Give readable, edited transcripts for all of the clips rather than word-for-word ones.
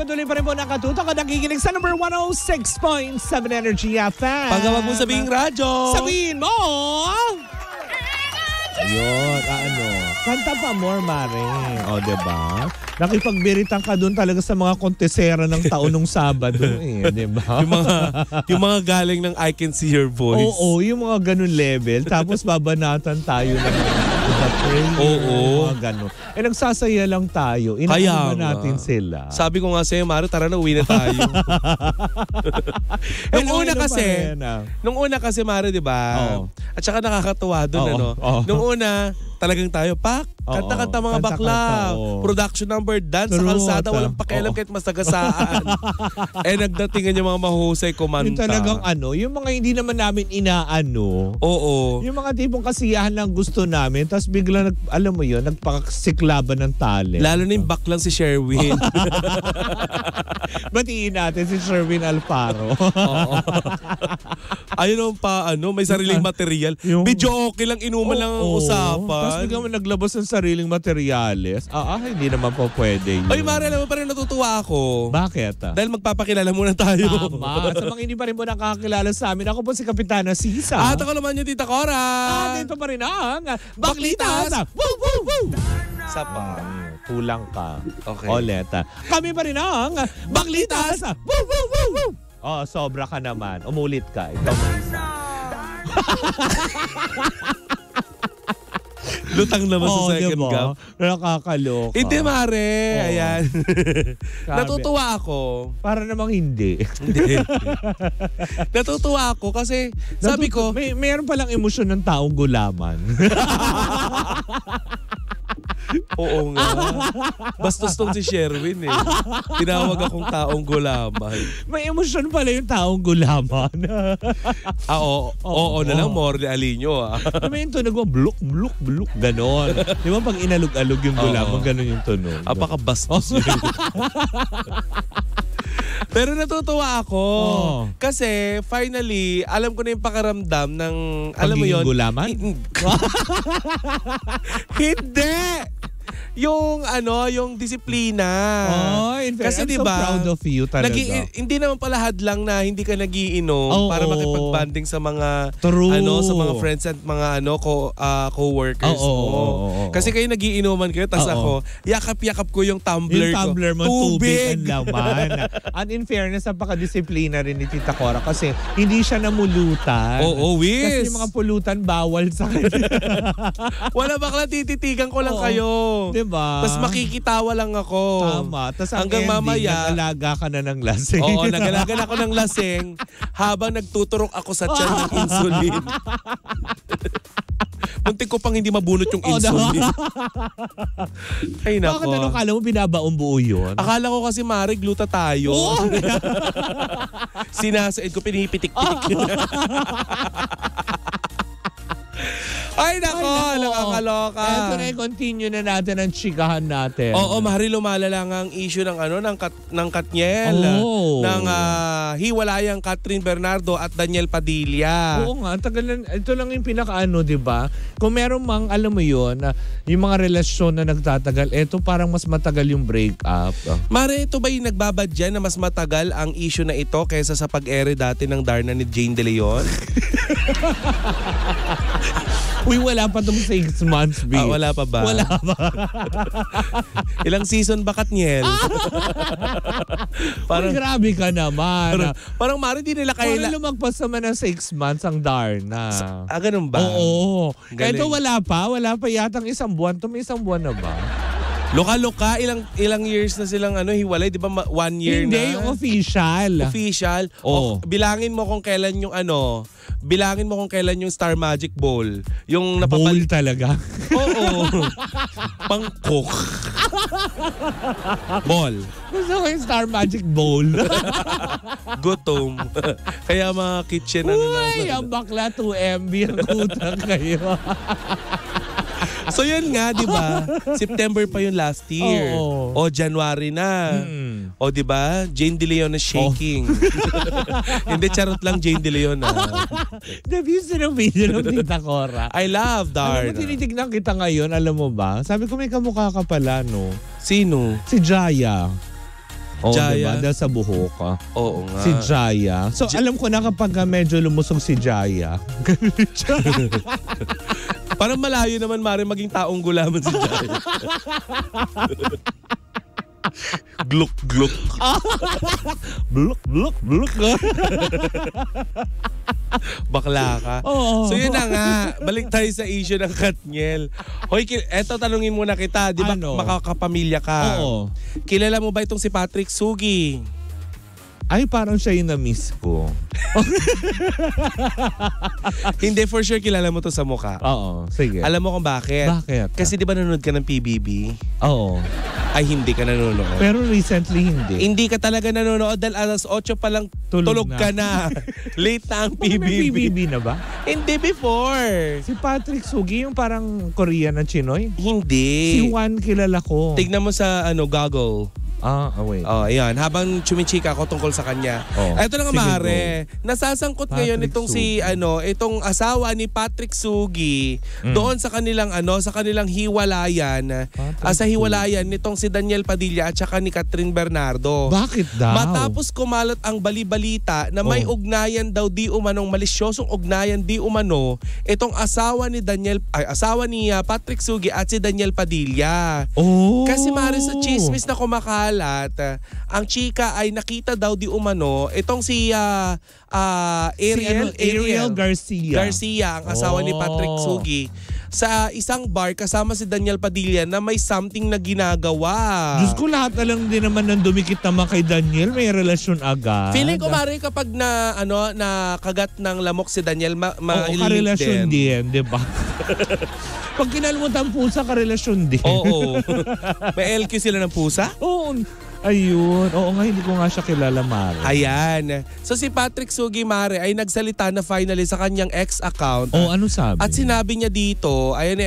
patuloy pa rin po nakatutok at nakikinig sa number 106.7 Energy FM. Pag wag mo sabihing radyo. Sabihin mo! Ayun, kanta pa more, Mare. O, diba? Nakipagbiritan ka dun talaga sa mga kontesera ng taon nung Sabado, diba? yung mga galing ng I Can See Your Voice. Oo, yung mga ganun level. Tapos babanatan tayo ng Oo. mga ganun. Nagsasaya lang tayo. Inaano ba natin sila? Sabi ko nga sa'yo, Mare, tara na, uwi na tayo. Nung una kasi, Mare, diba? At saka nakakatuwa dun, Nung una, talagang tayo, kanta-kanta mga bakla. Production number, dance sa kalsada, walang pakialam kahit masagasaan. Nagdatingan yung mga mahusay kumanta. Yung talagang yung mga hindi naman namin inaano. Oo. Yung mga tipong kasiyahan lang gusto namin, tapos bigla, alam mo yun, nagpakasiklaban ng talent. Lalo na yung baklang si Sherwin. Batiin natin si Sherwin Alfaro. Oo. Ayun may sariling material. Video okay lang, inuman lang ang usapan. Tapos bigla mo naglabas ng sariling materyales. Hindi naman po pwede yun. Oy, Mare, alam mo pa rin natutuwa ako. Bakit? Dahil magpapakilala muna tayo. Tama. Sa mga hindi pa rin po nakakilala sa amin, ako po si Kapitana Sisa. At ako naman yung Tita Cora. Dito pa rin ang Baklitas! Woo! Woo! Woo! Sapa. Kulang ka. Okay. Ulit. Kami pa rin ang Baklitas! Woo! Woo! Woo! Woo! Sobra ka naman. Umulit ka. Ikaw mag-isa. Lutang naman sa second gap. Nakakaloka. Hindi, Mare. Ayan. Natutuwa ako. Para namang hindi. Hindi. Natutuwa ako kasi sabi ko, mayroon palang emosyon ng taong gulaman. Oo nga. Bastos tong si Sherwin Tinawag akong taong gulaman. May emosyon pala yung taong gulaman. Oo na lang, Morley Alinio. May yung tunog mo, bluk, bluk, bluk, ganon. Di ba pag inalog-alog yung gulaman, ganon yung tunog. Apakabastos yun. Pero natutuwa ako. Kasi finally, alam ko na yung pakaramdam ng, alam mo yun? Gulaman? Hindi! Yung disiplina. Kasi I'm so proud of you talaga. Hindi naman pala hadlang na hindi ka nagiinom para makipag-banding sa mga sa mga friends at mga co-workers mo. Kasi kayo nagiinuman kayo, tas ako, yakap-yakap ko yung tumbler ko. Yung tumbler mo, tubig ang laman. And in fairness, napaka-disiplina rin ni Tita Cora kasi hindi siya namulutan. Wiz. Kasi yung mga pulutan bawal sa kanya. Wala, bakla, tititigan ko lang kayo. Diba? Tapos makikitawa lang ako. Tama. Tapos hanggang mamaya, nag-alaga ka na ng lasing. Oo, nag-alaga na ako ng lasing habang nagtuturok ako sa tiyan ng insulin. Muntik ko pang hindi mabunot yung insulin. Ay, nako. Bakit kala mo binabaong buo yun? Akala ko kasi, Mare, gluta tayo. Sinasaid ko, pinipitik-pitik. Ay, nako, nakakaloka. Eto na, continue na natin ang chikahan natin. Oo, Mari, lumalala nga ang issue ng ng Katniel. Ng hiwalayang Catherine Bernardo at Daniel Padilla. Oo nga, ito lang yung pinakaano, di ba? Kung meron mang, alam mo yun, yung mga relasyon na nagtatagal, eto parang mas matagal yung breakup. Mari, ito ba yung nagbabadyan na mas matagal ang issue na ito kaysa sa pag-ere dati ng Darna ni Jane De Leon? Uy, wala pa tong 6 months, B. Wala pa ba? Wala pa. Ilang season ba, Katniel? Parang grabe ka naman. Parang Mari, di nila Parang lumagpas naman ng 6 months ang Darna. Ganun ba? Oo. Ito wala pa yatang isang buwan. May isang buwan na ba? Loka-loka, ilang years na silang hiwalay, di ba 1 year na? Hindi, yung official. Official? Bilangin mo kung kailan yung Star Magic Bowl. Yung bowl talaga? Oo. Pangkok. Ball. Gusto ko yung Star Magic Bowl. Gutom. Kaya mga kitchen Uy, ang bakla 2 MB ang utang kayo. So yun nga, di ba? September pa yun last year. O January na. O di ba? Jane De Leon na shaking. Hindi, charot lang Jane De Leon na. Nabuse ng video ng Tita Cora. I love Darna. Alam mo, tinitignan kita ngayon, alam mo ba? Sabi ko may kamukha ka pala, no? Sino? Si Jaya. Oo, Jaya. diba? Dahil sa buhok. Oo nga. Si Jaya. So, alam ko na kapag medyo lumusog si Jaya. Parang malayo naman, Mare, maging taong gulaman si Jaya. Gluk, gluk. Bluk, bluk, bluk. Bakla ka. Oo. So yun na nga, balik tayo sa issue ng Katniel. Hoy, eto tanungin muna kita, di ba makakapamilya ka? Oo. Kilala mo ba itong si Patrick Sugi? Ay, parang siya yung na-miss ko. Hindi, for sure kilala mo to sa mukha. Oo, sige. Alam mo kung bakit? Bakit? Kasi di ba nanonood ka ng PBB? Oo. Ay, hindi ka nanonood. Pero recently, hindi. Hindi ka talaga nanonood dahil alas 8 pa lang tulog ka na. Late na ang PBB. May PBB na ba? Hindi before. Si Patrick Sugi, yung parang Korean na Chinoy? Hindi. Si Juan kilala ko. Tignan mo sa Goggle. Wait. Oh, ayan. Habang chumichika ako tungkol sa kanya. Eto na nga, Mare. Nasasangkot ngayon itong itong asawa ni Patrick Sugi doon sa kanilang sa kanilang hiwalayan. Sa hiwalayan nitong si Daniel Padilla at saka ni Catherine Bernardo. Bakit daw? Matapos kumalat ang balibalita na may ugnayan daw di umanong malisyosong ugnayan di umano itong asawa ni Patrick Sugi at si Daniel Padilla. Kasi, Mare, sa chismis na kumakalat, ang chika ay nakita daw di umano itong si Ariel Garcia, ang asawa ni Patrick Sugi, sa isang bar kasama si Daniel Padilla na may something na ginagawa. Diyos ko, lahat na lang din naman nang dumikit naman kay Daniel, may relasyon agad. Feeling ko, Mare, kapag na kagat ng lamok si Daniel, karelasyon din, di ba? Pag kinalimutan pusa, karelasyon din. Oo. May LQ sila ng pusa? Oo. Ayun. Oo nga, hindi ko nga siya kilala, Mare. Ayan. So si Patrick Sugi, Mare, ay nagsalita na finally sa kanyang ex account. Ano sabi? At sinabi niya dito, ayan,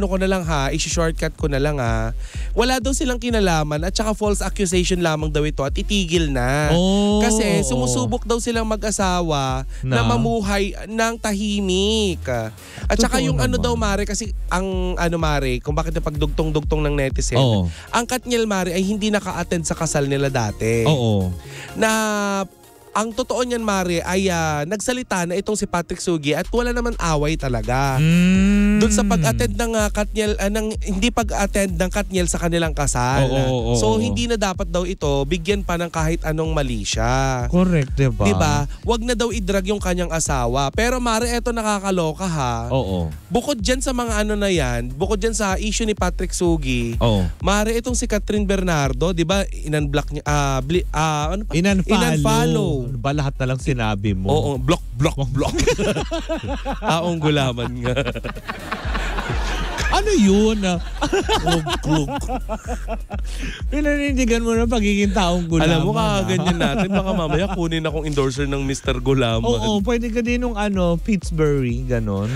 ko na lang i-shortcut ko na lang wala daw silang kinalaman at saka false accusation lamang daw ito at itigil na. Kasi sumusubok daw silang mag-asawa na mamuhay ng tahimik. At saka yung daw, Mare, kasi ang Mare, kung bakit napagdugtong-dugtong ng netizen, ang Katniel, Mare, ay hindi naka-attend sa kasal nila dati. Na ang totoo niyan, Mare, ay nagsalita na itong si Patrick Sugi at wala naman away talaga. Doon sa pag-attend ng Katniel, hindi pag-attend ng Katniel sa kanilang kasal. So hindi na dapat daw ito bigyan pa ng kahit anong mali siya. Correct, diba? Diba? Wag na daw i-drag yung kanyang asawa. Pero, Mare, eto nakakaloka ha. Bukod dyan sa mga na yan, bukod dyan sa issue ni Patrick Sugi, Mare, itong si Catherine Bernardo, diba, in-unblock niya, in-unfollow. Ba lahat na lang sinabi mo? Oo, block. Taong gulaman nga. Ano yun? Pinanindigan mo na pagiging taong gulaman. Alam mo, kakaganyan natin. Baka mamaya kunin akong endorser ng Mr. Gulaman. Oo, pwede ka din nung Pittsburgh, ganon.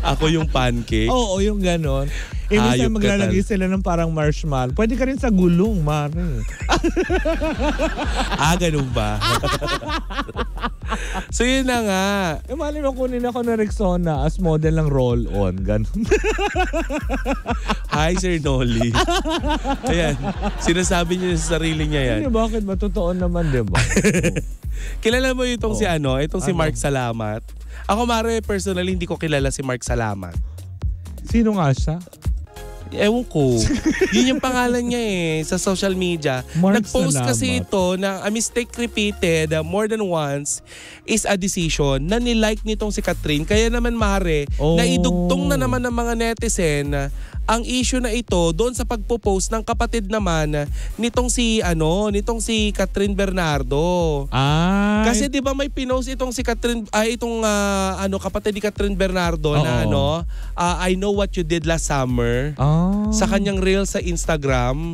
Ako yung pancake. Oo, yung ganon. Ibig na maglalagay sila ng parang marshmallow. Pwede ka rin sa gulong, Mare. Ganun ba? So yun na nga. Mali mo, kunin ako ng Rexona as model ng roll-on. Ganun. Hi, Sir Nolly. Ayan, sinasabi niya sa sarili niya yan. Hindi, bakit ba? Totoo naman, diba? Kilala mo itong si Mark Salamat? Ako, Mare, personally, hindi ko kilala si Mark Salamat. Sino nga siya? Ewan ko. Yun yung pangalan niya sa social media. Nag-post kasi ito na a mistake repeated more than once is a decision na nilike nitong si Catherine. Kaya naman, Mare, naidugtong na naman ng mga netizen ang issue na ito doon sa pagpo-post ng kapatid naman nitong si Catherine Bernardo. Kasi 'di ba may pinost itong si Catherine kapatid ni Catherine Bernardo na I know what you did last summer. Sa kanyang reel sa Instagram.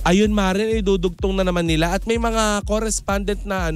Ayun, Mare, idudugtong na naman nila at may mga correspondent na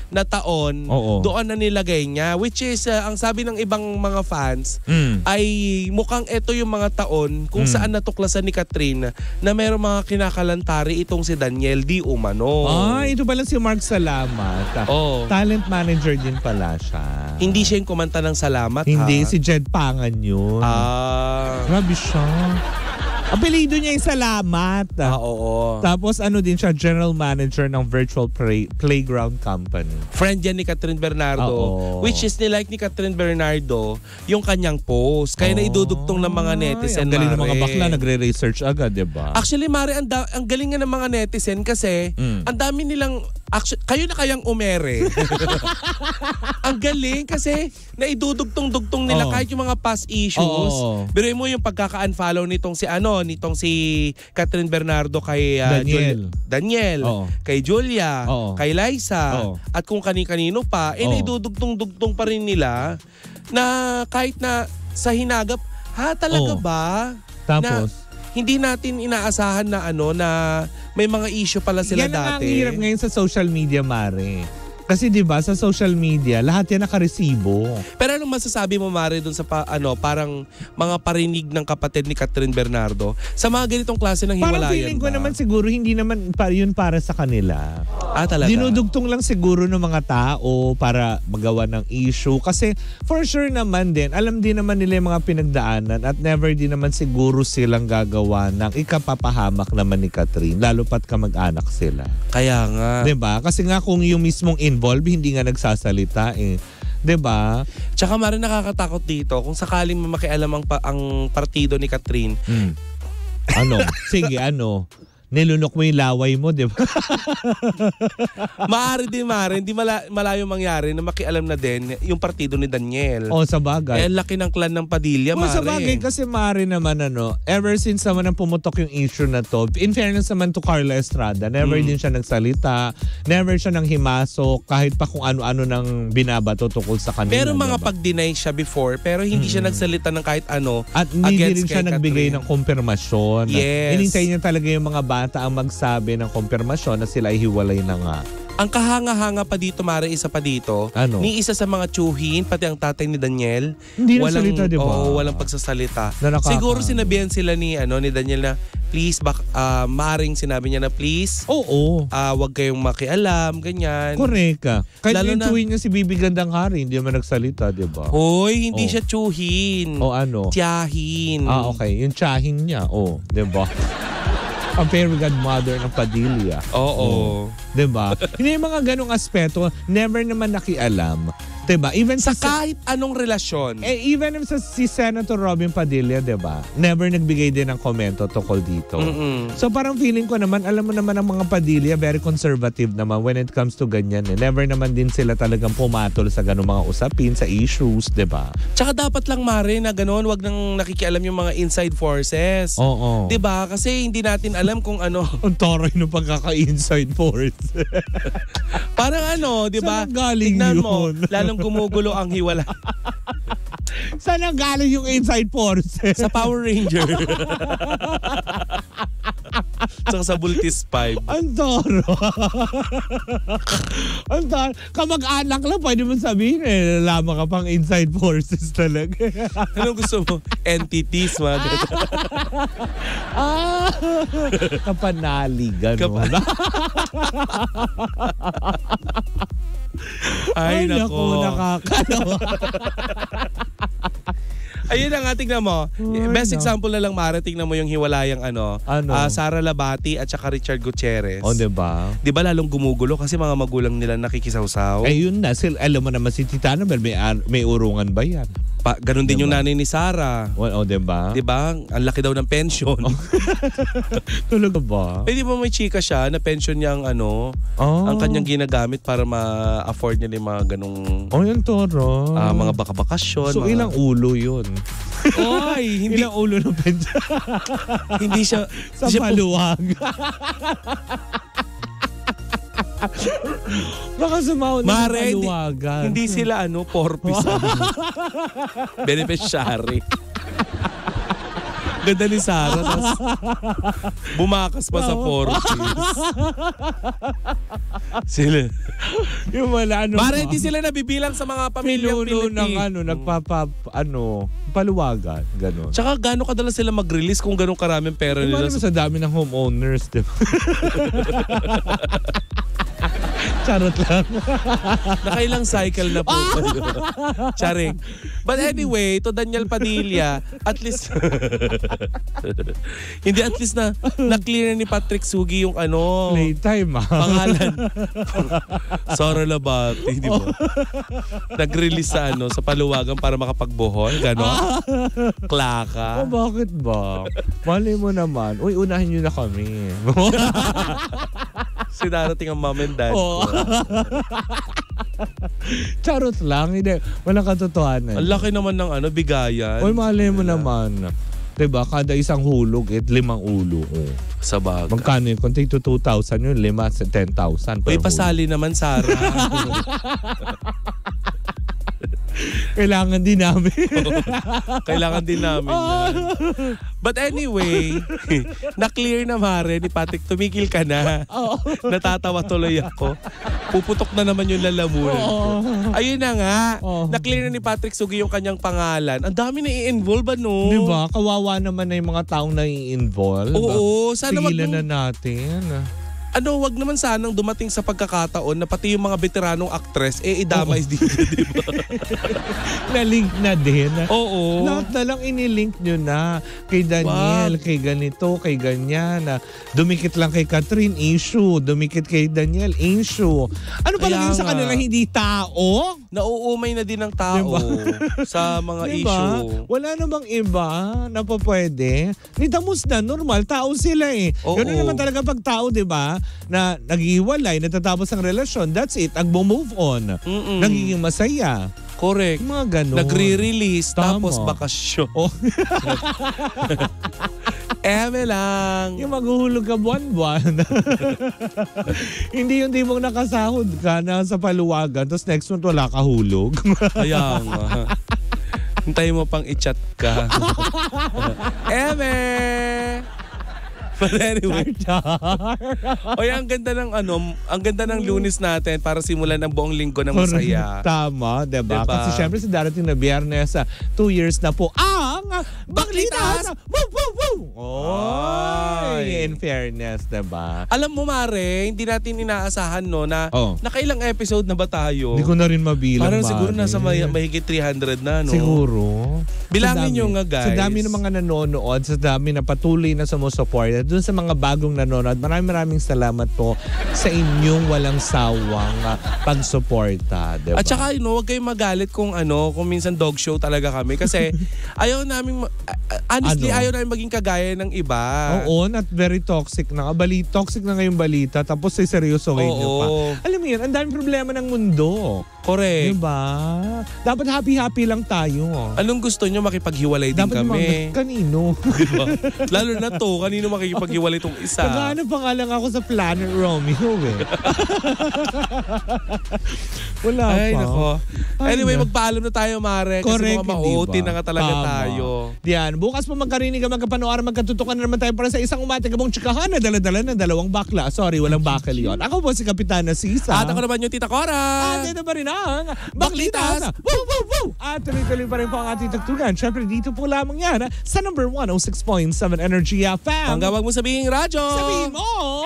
na taon doon na nilagay niya, which is ang sabi ng ibang mga fans ay mukhang ito yung mga taon kung saan natuklasan ni Catherine na mayroong mga kinakalantari itong si Daniel di umano. Ito pala si Mark Salamat. Talent manager din pala siya. Hindi siya yung kumanta ng Salamat. Hindi, si Jed Pangan yun. Grabe siya. Apelido niya yung Salamat. Oo. Tapos ano din siya, general manager ng virtual playground company. Friend yan ni Catherine Bernardo. Which is nilike ni Catherine Bernardo yung kanyang post. Kaya naidudugtong ng mga netizen, Ang galing ng mga Mare. bakla, nagre-research agad, diba? Actually, Mare, ang galing nga ng mga netizen kasi ang dami nilang, kayo na kayang umere. Ang galing kasi naidudugtong-dugtong nila kahit yung mga past issues. Pero mo yung pagkaka-unfollow nitong si Catherine Bernardo kay Daniel, kay Julia, kay Liza, at kung kani-kanino pa, naidudugtong-dugtong pa rin nila na kahit na sa hinagap, talaga ba? Tapos? Na, hindi natin inaasahan na na may mga issue pala sila dati. Yan ang hirap ngayon sa social media, Mare. Kasi 'di ba sa social media, lahat yan nakaresibo. Pero anong masasabi mo, Mare, dun sa parang mga parinig ng kapatid ni Catherine Bernardo sa mga ganitong klase ng hiwalayan? Parang feeling ko naman siguro hindi naman yun para sa kanila. Talaga? Dinudugtong lang siguro ng mga tao para magawa ng issue. Kasi for sure naman din, alam din naman nila yung mga pinagdaanan at never din naman siguro silang gagawa ng ikapapahamak naman ni Catherine. Lalo pat kamag-anak sila. Kaya nga. 'Di ba? Kasi nga kung yung mismong involved, hindi nga nagsasalita eh. 'Di ba? Tsaka Mare, nakakatakot dito kung sakaling makialam ang partido ni Catherine. Ano? Sige, ano? Nilunok mo yung laway mo, di ba? Maaari din, Mare, hindi malayo mangyari na makialam na din yung partido ni Daniel. Sa bagay. Laki ng clan ng Padilla, Mare. Sa bagay, kasi Mare naman ever since naman ang pumutok yung issue na to, in fairness naman to Carla Estrada, never din siya nagsalita, never siya nang himasok, kahit pa kung ano-ano nang binabato tukol sa kanila. Pero mga pag-deny siya before, pero hindi siya nagsalita ng kahit ano. At hindi rin siya nagbigay ng kumpirmasyon. Yes. Hinintay niya talaga yung mga bata ang magsabi ng kumpirmasyon na sila ay hiwalay na nga. Ang kahanga-hanga pa dito, Mare, isa pa dito. Ano? Ni isa sa mga tsuhin, pati ang tatay ni Daniel. Hindi nagsalita, di ba? Walang pagsasalita. Siguro sinabihan sila ni Daniel na please, maaring sinabi niya na please. Wag kayong makialam, ganyan. Correct ka. Kahit yung tsuhin niya si Bibi Gandang Hari, hindi naman nagsalita, di ba? Hoy, hindi siya tsuhin. Ano? Tiyahin. Okay. Yung tiyahin niya. Di ba? Ang fairy godmother ng Padilla. Diba? Hindi yung mga ganong aspeto, never naman nakialam. Diba? Even sa kahit anong relasyon. Even si Senator Robin Padilla, diba? Never nagbigay din ng komento tungkol dito. So parang feeling ko naman, alam mo naman ang mga Padilla, very conservative naman when it comes to ganyan. Never naman din sila talagang pumatol sa ganong mga usapin, sa issues, diba? Tsaka dapat lang, Mare, na gano'n, wag nang nakikialam yung mga inside forces. Diba? Kasi hindi natin alam kung ano. Ang taray ng pagkaka-inside force. Parang diba? Saan galing tignan yun? Mo, lalong gumugulo ang hiwala. Saan ang galing yung inside force? Sa Power Ranger. Saka sa Bultis 5. Ang toro. Ang toro. Kamag-anak lang, pwede mo sabihin lalaman ka pang inside forces talaga. Ano gusto mo? Entities, mga kapanaligan. Ay, nako. Nakakalawa. Ayun na nga, tignan mo. Best example na lang, Mare, tignan mo yung hiwalayang Sara Labati at saka Richard Gutierrez. Diba? Diba lalong gumugulo kasi mga magulang nila nakikisawsaw? Yun na. Alam mo naman si Tita Annabel, may urungan ba yan? Ganon din yung nanay ni Sara. Diba? Diba? Ang laki daw ng pension. Talaga ba? Di ba may chika siya na pension niya ang kanyang ginagamit para ma-afford niya yung mga ganong yung toro. mga bakasyon. So ilang ulo yun? Hindi ilang ulo ng pension? Hindi siya sa paluwag. Baka sumahon na paluwagan. Hindi sila porpoise. Beneficiary. Ganda ni Sara. Bumakas pa sa porpoise. Sila. Yung wala Mare, hindi sila nabibilang sa mga pamilyang Pilipino. Paluwagan. Ganon. Tsaka gano'ng kadalas sila mag-release kung gano'ng karaming pera nila. Sa dami ng homeowners, diba? Charot lang. Nakailang cycle na po. Charing. But anyway, to Daniel Padilla, at least hindi at least na-clear na ni Patrick Sugi yung playtime pangalan. Sora Labati, di ba? Nag-release sa paluwagan para makapagbuhol, gano'n. Klaka. Bakit ba? Malay mo naman. Uy, unahin nyo na kami. Sinarating ang mom and dad. Charot lang. Hindi. Walang katotohanan. Ang laki naman ng bigayan. Uy, malay mo naman. Diba? Kada isang hulog, 5 ulo. Sa bagay. Magkano yun? Kung take to 2,000 yun, 5 sa 10,000. Uy, pasali naman, Sarah. Kailangan din namin. Kailangan din namin yan. But anyway, na-clear na Mare ni Patrick, tumigil ka na. Natatawa tuloy ako. Puputok na naman yung lalamunan ko. Ayun na nga, na-clear na ni Patrick Sugi yung kanyang pangalan. Ang dami na i-involve Diba? Kawawa naman na yung mga taong na i-involve. Oo, sana tigilan na natin. Wag naman sanang dumating sa pagkakataon na pati yung mga veteranong actress, idamay dito, di ba? Na-link na din. Oo. Lahat na lang inilink nyo na. Kay Daniel, kay ganito, kay ganyan. Dumikit lang kay Catherine, issue. Dumikit kay Daniel, issue. Ano pa lang yun sa kanila, hindi tao? Nauumay na din ng tao sa mga issue. Wala namang iba na pa pwede. Nitamos na, normal, tao sila eh. Ganoon naman talaga pag tao, di ba? Na nag-iwalay, natatapos ang relasyon, that's it, move on. Nagiging masaya. Correct. Mga ganun. Nagre-release, tapos bakasyon. Eme lang. Yung maghuhulog ka buwan-buwan. Hindi yung di mong nakasahod ka na sa paluwagan, tapos next month wala ka hulog. Kaya nga. Hintayin mo pang i-chat ka. Eme! But anyway. Oy, ang ganda ng Lunes natin para simulan ang buong linggo ng masaya. Tama, diba? Kasi syempre sa darating na Biyernes, 2 years na po ang Baklitas! Woo, woo, woo! Oy, in fairness, diba? Alam mo, Mare, hindi natin inaasahan na nakailang episode na ba tayo? Hindi ko na rin mabilang, parang siguro nasa mahigit 300 na, no? Siguro. Bilangin nyo nga, guys. Sa dami ng mga nanonood, sa dami na patuloy na sumusupport, doon sa mga bagong nanonood, maraming salamat po sa inyong walang sawang pagsuporta, diba? At saka, huwag kayong magalit kung minsan dog show talaga kami. Kasi ayaw namin maging kagaya ng iba. Oo, not very toxic na. Toxic na ngayong balita, tapos ay seryosohin nyo pa. Alam mo yun, ang daming problema ng mundo. Correct. Diba? Dapat happy-happy lang tayo. Anong gusto nyo, makipaghiwalay din kami? Kanino? Diba? Lalo na to, kanino makikipaghiwalay tong isa? Naghahanap pa nga lang ako sa Planet Romeo eh. Wala pa. Ay, nako. Anyway, magpaalam na tayo, Mare. Correct, kasi mga mauti na nga talaga tayo. Diyan, bukas po magkarinig ka, magkapanood, magkatutukan na naman tayo para sa isang umatigabong tsikahan na dala-dala ng 2 bakla. Sorry, walang bakal yun. Ako po si Kapitana Sisa. At ako naman yung Tita Cora. At ito ba rin ang Baklitas! Woo, woo, woo! At tuloy-tuloy pa rin po ang ating tugtugan. Siyempre, dito po lamang yan sa number 106.7 Energy FM. Hanggang wag mo sabihin radyo. Sabihin mo!